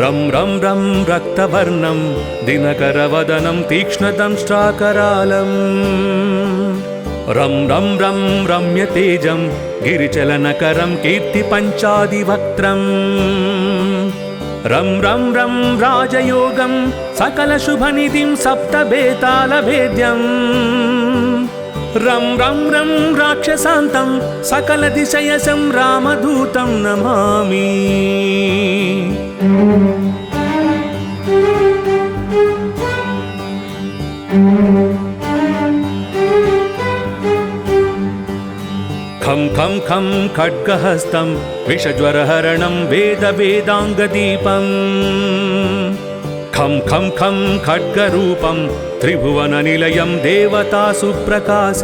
रं रं रं रक्तवर्णं दिनकरवदनं तीक्ष्णदंष्ट्राकरालं रं रं रं रम्यतेजं गिरिचलनकरं कीर्तिपञ्चादिवक्त्रम् रं रं रं राजयोगं सकलशुभनिधिं सप्तबेतालभेद्यम् रं रं रं राक्षसान्तं सकलदिशयसं रामदूतं नमामि। खं खं खं खड्गहस्तं विषज्वरहरणं वेदवेदाङ्गदीपं खं खं खं खड्गरूपं त्रिभुवननिलयं देवतासु प्रकाश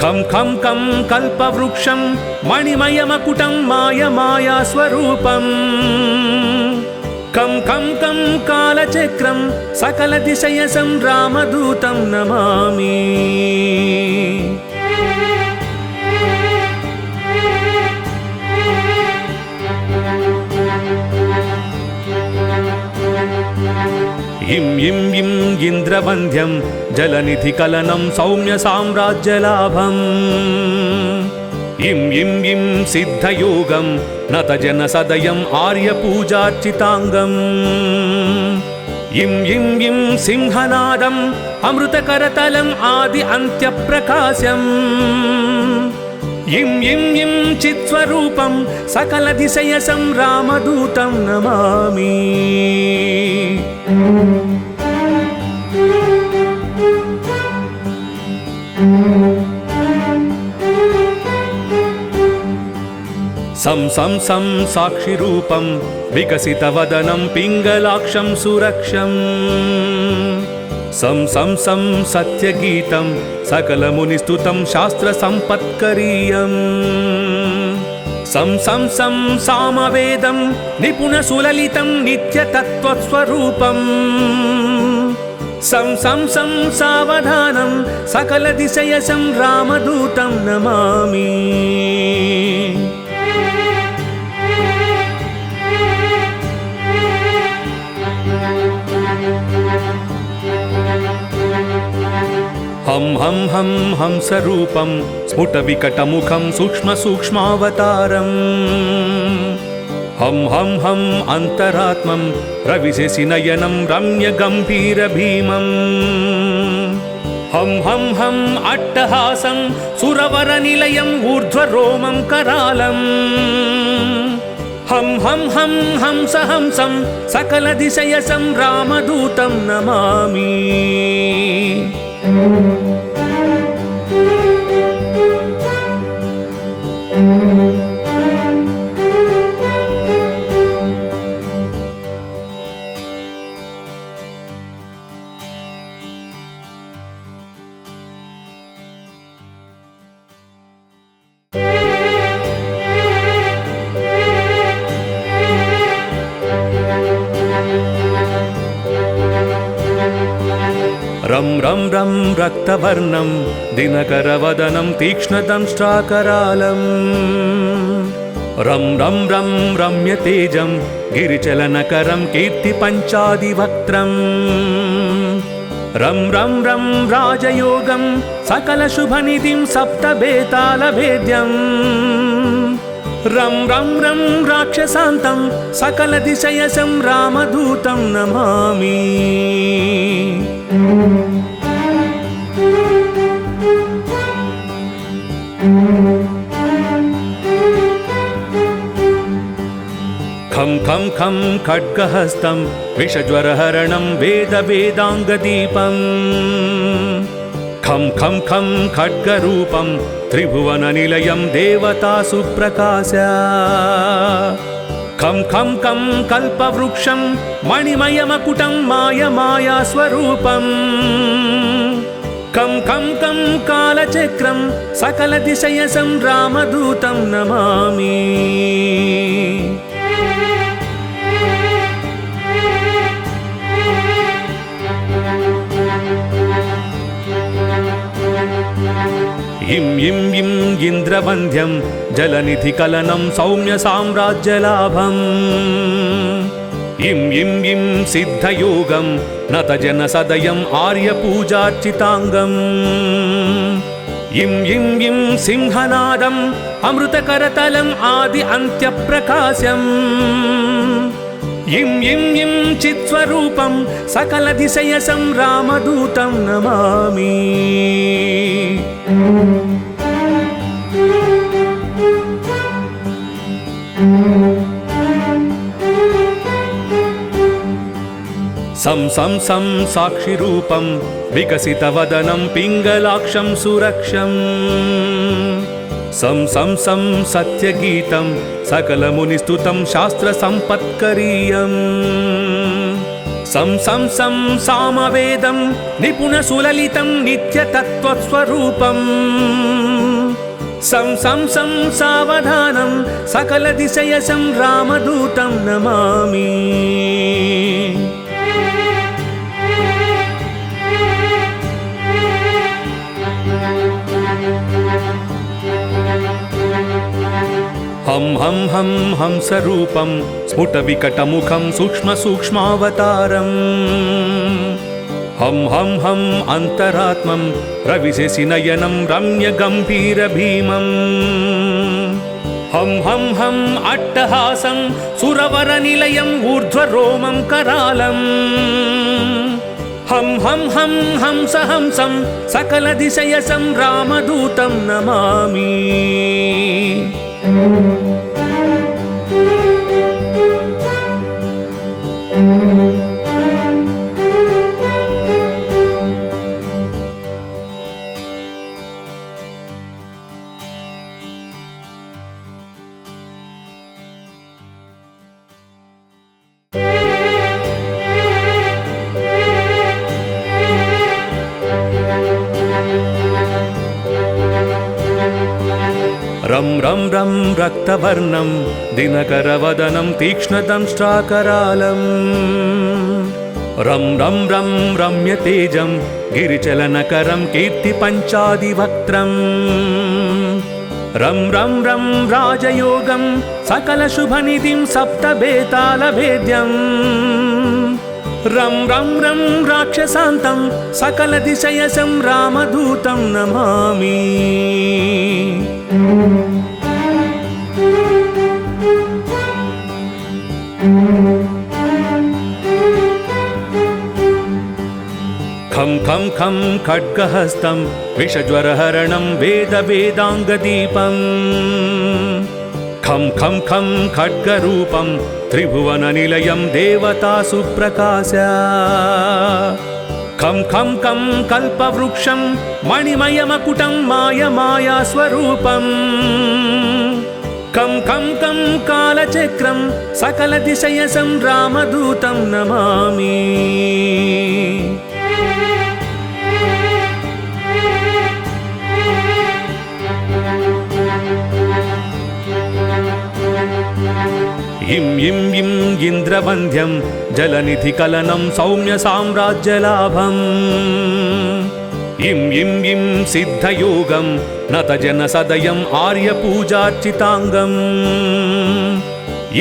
खं खं खं कल्पवृक्षं मणिमयमकुटं मायमायास्वरूपं कं कं कं कालचक्रं सकलदिशयसं रामदूतं नमामि। इं इं इं इन्द्रवन्द्यं जलनिधिकलनं सौम्यसाम्राज्यलाभम् इं इं इं सिद्धयोगं नतजनसदयम् आर्यपूजार्चिताङ्गम् इं इं इं सिंहनादम् अमृतकरतलम् आदि अन्त्यप्रकाशम् इं इं इं चित्स्वरूपं सकलदिशयसं रामदूतं नमामि। सं सं सं साक्षिरूपं विकसितवदनं पिङ्गलाक्षं सुरक्षम् सं सं सं सत्यगीतं सकलमुनिस्तुतं शास्त्रसम्पत्करीयम् सं सं सं सामवेदं निपुणसुललितं नित्यतत्त्वस्वरूपम् सं सं सं सावधानं सकलदिशयसं रामदूतं नमामि। हं हं हं हंसरूपं स्फुटविकटमुखं सूक्ष्मसूक्ष्मावतारम् हं हं हं अन्तरात्मं रविशशिनयनं रम्यगम्भीरभीमम् हं हं हं अट्टहासं सुरवरनिलयम् ऊर्ध्वरोमं करालम् हं हं हं हंसहंसं सकलदिशयसं रामदूतं नमामि। रं रं रं रक्तवर्णं दिनकरवदनं तीक्ष्णदंष्ट्राकरालं रं रं रं रम्यतेजं गिरिचलनकरं कीर्तिपञ्चादिवक्त्रम् रं रं रं राजयोगं सकलशुभनिधिं सप्तबेतालभेद्यम् रं रं रं राक्षसान्तं सकलदिशयसं रामदूतं नमामि। खं खं खं खड्गहस्तं विषज्वरहरणं वेदवेदाङ्गदीपं खं खं खं खड्गरूपं त्रिभुवननिलयं देवतासु प्रकाश खं खं खं कल्पवृक्षं मणिमयमकुटं मायमायास्वरूपं कं कं कं कालचक्रं सकलदिशयसं रामदूतं नमामि। इं इं इं ఇంద్రవంద్యం జలనిధికలనం సౌమ్య సామ్రాజ్యలాభం ఇం ఇం ఇం సిద్ధయోగం నతజన సదయం ఆర్యపూజార్చితాంగం ఇం ఇం ఇం సింహనాదం అమృతకరతలం ఆది అంత్యప్రకాశం ఇం ఇం ఇం చిత్స్వరూపం సకల దిశయ సంరామదూతం నమామి సం సం సం సాక్షిరూపం వికసితవదనం పింగళాక్షం సురక్షం సం సం సం సత్యగీతం సకలమునిస్తుతం శాస్త్ర సంపత్కరీయం సం సం సం సామవేదం నిపుణ సులలితం నిత్యతత్వస్వరూపం సం సం సం సావధానం సకల దిశయ సంరామదూతం నమామి హం హం హం హంసరూపం స్ఫుటవికటముఖం సూక్ష్మ సూక్ష్మావతారం హం హం హం అంతరాత్మం రవిశశినయనం రమ్య గంభీర భీమం హం హం హం అట్టహాసం సురవర నిలయం ఊర్ధ్వరోమం కరాళం హం హం హం హంస హంసం సకల దిశయ సంరామదూతం నమామి రం రం రం రక్తవర్ణం దినకరవదనం తీక్ష్ణదంష్ట్రాకరాళం రం రం రం రమ్యతేజం గిరిచలనకరం కీర్తిపంచాదివక్త్రం రం రం రం రాజయోగం సకల శుభనిధిం సప్తబేతాళభేద్యం రం రం రం రాక్షసాంతం సకల దిశయ సంరామదూతం నమామి ఖం ఖం ఖం ఖడ్గహస్తం విషజ్వరహరణం వేద వేదాంగదీపం ఖం ఖం ఖం ఖడ్గరూపం త్రిభువన నిలయం దేవతాసు ప్రకాశ ఖం ఖం ఖం కల్పవృక్షం మణిమయమకుటం మాయమాయా స్వరూపం కం కం కం కాలచక్రం సకల దిశయ సంరామదూతం నమామి ఇం ఇం ఇం ఇంద్రవంద్యం జలనిధికలనం సౌమ్య సామ్రాజ్యలాభం ఇం ఇం ఇం సిద్ధయోగం నతజన సదయం ఆర్యపూజార్చితాంగం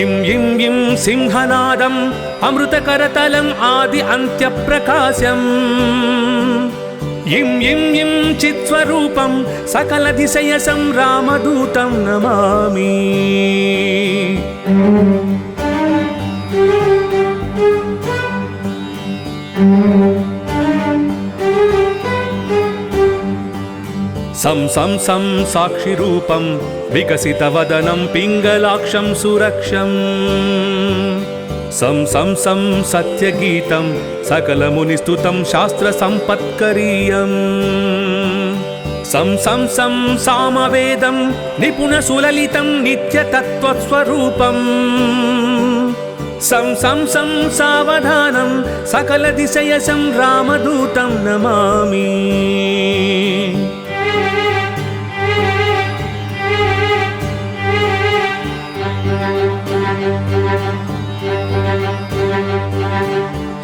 ఇం ఇం ఇం సింహనాదం అమృతకరతలం ఆది అంత్యప్రకాశం ఇం ఇం ఇం చిత్స్వరూపం సకల దిశయ సంరామదూతం నమామి సం సం సం సాక్షిరూపం వికసితవదనం పింగళాక్షం సురక్షం సం సం సం సత్యగీతం సకలమునిస్తుతం శాస్త్ర సంపత్కరీయం సం సం సం సామవేదం నిపుణ సులలితం నిత్యతత్వస్వరూపం సం సం సం సావధానం సకల దిశయ సంరామదూతం నమామి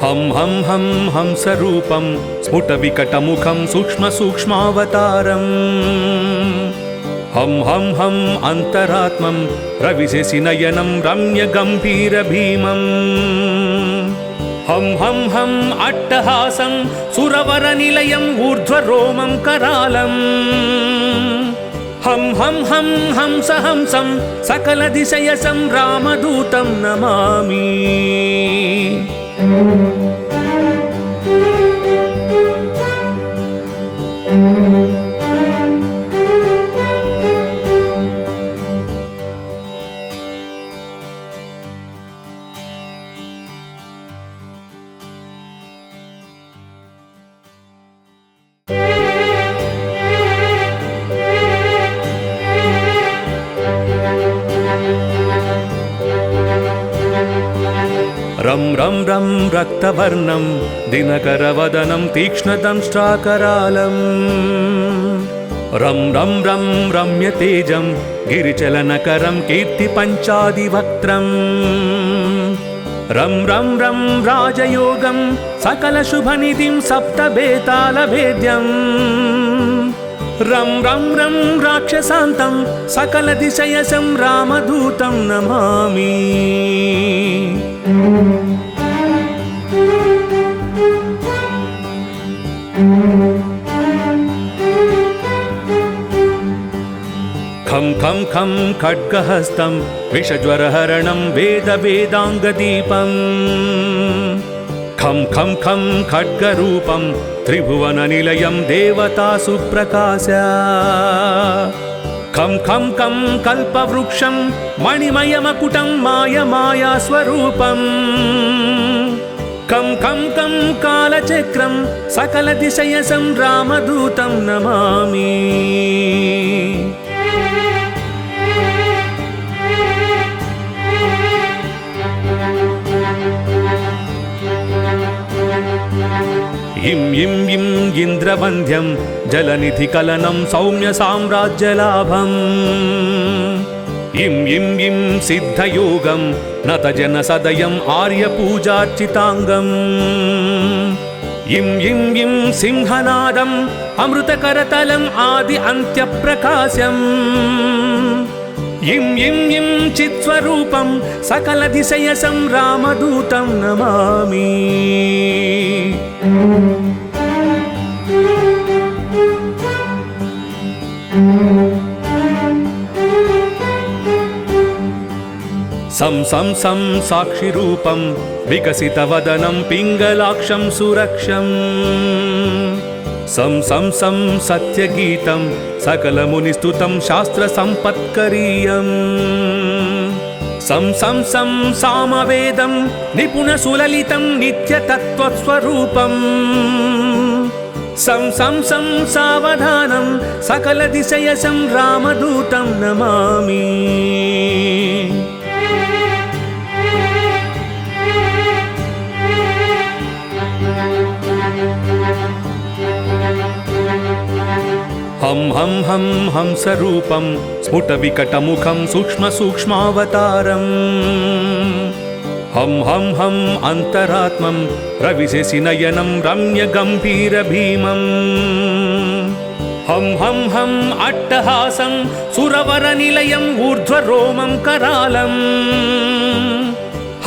హం హం హం హంసరూపం స్ఫుటవికటముఖం సూక్ష్మ సూక్ష్మావతారం हं हं हं अंतरात्मं रविशशिनयनं रम्यगम्भीरभीमम् हं हं हं अट्टहासं सुरवरनिलयम् ऊर्ध्वरोमं करालम् हं हं हं हंसहंसं सकलदिशयसं रामदूतं नमामि। रं रं रं रक्तवर्णं दिनकरवदनं तीक्ष्णदंष्ट्राकरालम् रं रं रं रम्यतेजं गिरिचलनकरं कीर्तिपञ्चादिवक्त्रम् रं रं रं राजयोगं सकलशुभनिधिं सप्तबेतालभेद्यम् रं रं रं राक्षसान्तं सकलदिशयसं रामदूतं नमामि। खं खं खं खड्गहस्तं विषज्वरहरणं वेदवेदाङ्गदीपम् खं खं खं खड्गरूपं त्रिभुवननिलयं देवतासु प्रकाश खं खं खं कल्पवृक्षं मणिमयमकुटं मायमायास्वरूपम् कं कं कं कालचक्रं सकलदिशयसं रामदूतं नमामि। इं इं इं इन्द्रवन्द्यं जलनिधिकलनं सौम्यसाम्राज्यलाभम् इं इं इं सिद्धयोगं नतजनसदयम् आर्यपूजार्चिताङ्गम् इं इं इं सिंहनादम् अमृतकरतलम् आदि अन्त्यप्रकाशम् इं इं इं चित्स्वरूपं सकलदिशयसं रामदूतं नमामि। सं सं सं साक्षिरूपं विकसितवदनं पिङ्गलाक्षं सुरक्षम् सं सं सं सत्यगीतं सकलमुनिस्तुतं शास्त्रसम्पत्करीयम् सं सं सं सामवेदं निपुणसुललितं नित्यतत्त्वस्वरूपम् सं सं सं सावधानं सकलदिशयसं रामदूतं नमामि। हं हं हं हंसरूपं स्फुटविकटमुखं सूक्ष्मसूक्ष्मावतारम् हं हं हं अन्तरात्मं रविशशिनयनं रम्यगम्भीरभीमम् हं हं हं अट्टहासं सुरवरनिलयम् ऊर्ध्वरोमं करालम्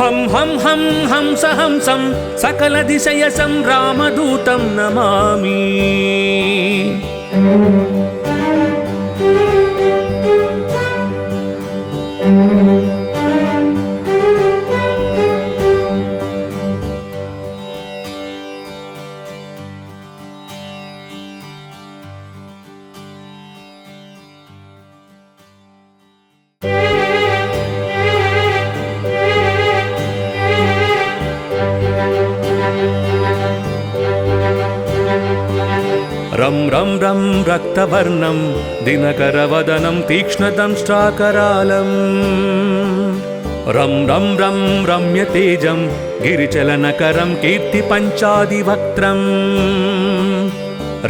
हं हं हं हंसहंसं सकलदिशयसं रामदूतं नमामि। रं रं रं रक्तवर्णं दिनकरवदनं तीक्ष्णदंष्ट्राकरालम् रं रं रं रम्यतेजं गिरिचलनकरं कीर्तिपञ्चादिवक्त्रम्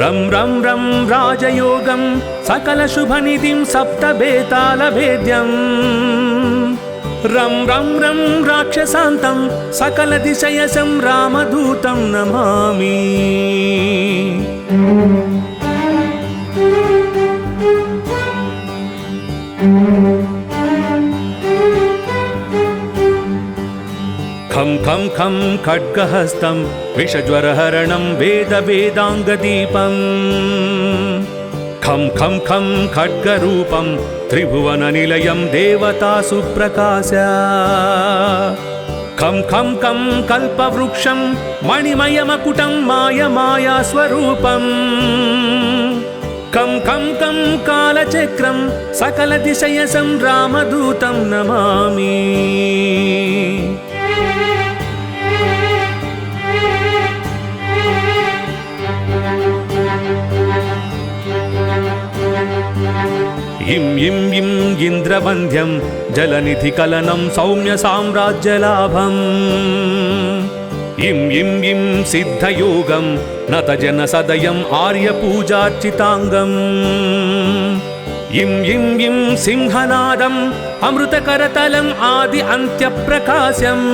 रं रं रं राजयोगं सकलशुभनिधिं सप्तबेतालभेद्यम् रं रं रं राक्षसान्तं सकलदिशयसं रामदूतं नमामि। खं खं खड्गहस्तं विषज्वरहरणं वेदवेदाङ्गदीपम् खं खं खं खड्गरूपं त्रिभुवननिलयं देवतासु प्रकाश खं खं खं कल्पवृक्षं मणिमयमकुटं मायमायास्वरूपम् खं खं खं कालचक्रं सकलदिशयसं रामदूतं नमामि इं इं इं इन्द्रवन्द्यं जलनिधिकलनं सौम्यसाम्राज्यलाभम् इं इं इं सिद्धयोगं नतजनसदयम् आर्यपूजार्चिताङ्गम् इं इं इं सिंहनादम् अमृतकरतलम् आदि अन्त्यप्रकाशम्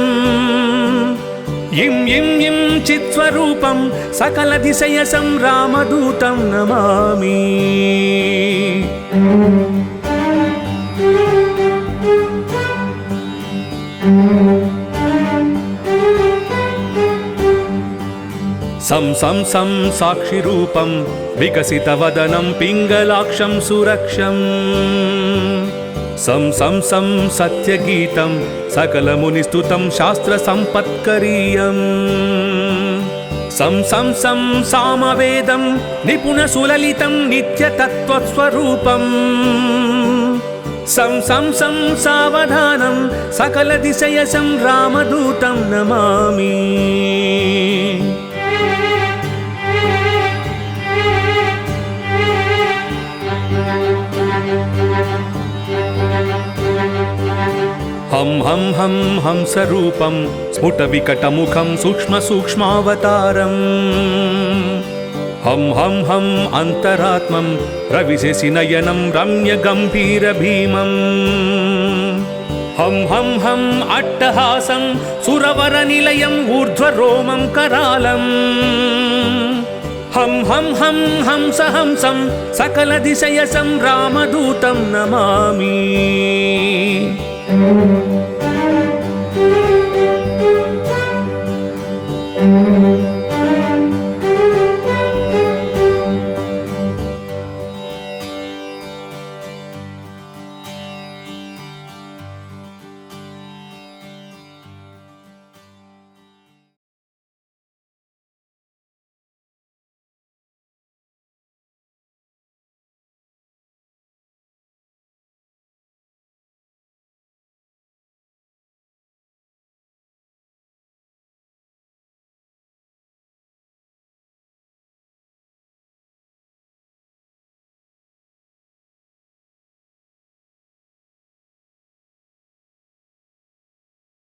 इं इं इं चित्स्वरूपं सकलदिशयसं रामदूतं नमामि सं सं सं साक्षिरूपं विकसितवदनं पिङ्गलाक्षं सुरक्षम् सं सं सं सत्यगीतं सकलमुनिस्तुतं शास्त्रसम्पत्करीयम् सं सं सं सामवेदं निपुणसुललितं नित्यतत्त्वस्वरूपम् सं सं सं सावधानं सकलदिशयसं रामदूतं नमामि हं हं हं हंसरूपं स्फुटविकटमुखं सूक्ष्मसूक्ष्मावतारम् हं हं हं अन्तरात्मं रविशशिनयनं रम्यगम्भीरभीमम् हं हं हं अट्टहासं सुरवरनिलयम् ऊर्ध्वरोमं करालम् हं हं हं हंसहंसं सकलदिशयसं रामदूतं नमामि